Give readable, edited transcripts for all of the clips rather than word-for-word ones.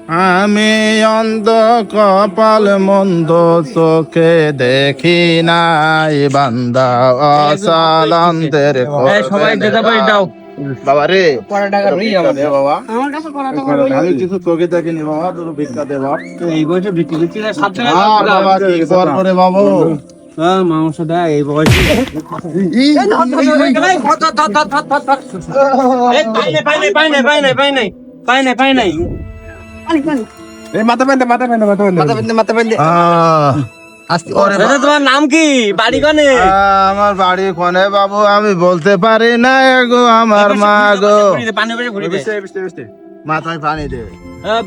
আমি অন্ধ কপাল মন্দ চোখে দেখি নাই বান্দা অসালানদের সবাই যেতে পারি দাও বাবা রে কড়া টাকা রই আমাদের বাবা আমার কাছে কড়া টাকা রই আমি কিছু চোখে দেখিনি বাবা তোর ভিক্ষা দে বাবা এই বয়সে বিক্রি করছি না সাবধানে বাবা কি করবো রে বাবু হ্যাঁ মাংস দেয় এই বয়সে তোমার নাম কি বাড়ি কনে আমার বাড়ি কোনে বাবু আমি বলতে পারি না গো আমার মা গো মাথায় পানি দে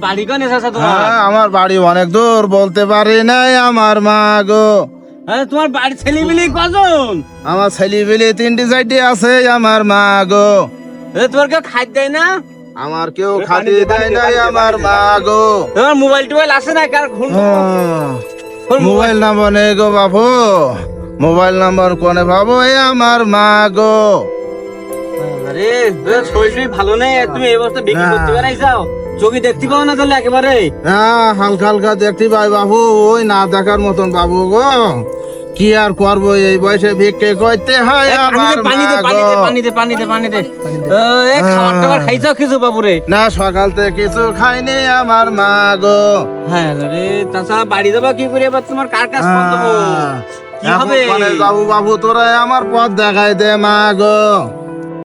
বাড়ি কনে চাচা তোমার আমার বাড়ি অনেক দূর বলতে পারি নাই আমার মা গো তোমার বাড়ি ছেলেমিলি কজন আমার ছেলেবেলে 3-4টি আছে আমার মা গো তোমার কেউ খাদ্য দেয় না আমার কেউ খাতি দেয় নাই আমার মা গো তোমার মোবাইল টোবাইল আছে না কার মোবাইল নাম্বার নেই গো বাবু মোবাইল নাম্বার কোনে বাবু আমার মা গো আরে শরীর ভালো নেই তুমি এই অবস্থা বিক্রি করতে পারাই যাও চোখে দেখতে পাও না তাহলে একেবারে হালকা হালকা দেখতে পাই বাবু ওই না দেখার মতন বাবু গো কি আর করবো এই বয়সে ভিক্ষে করতে হয় আমার পানি দে পানি দে খাবার টাবার খাইছাও কিছু বাবুরে না সকাল থেকে কিছু খাইনি আমার মা গো হ্যাঁ রে তাছাড়া বাড়ি যাবা কি করে এবার তোমার কার কাজ করবো কি হবে বাবু বাবু তোরা আমার পথ দেখাই দে মা গো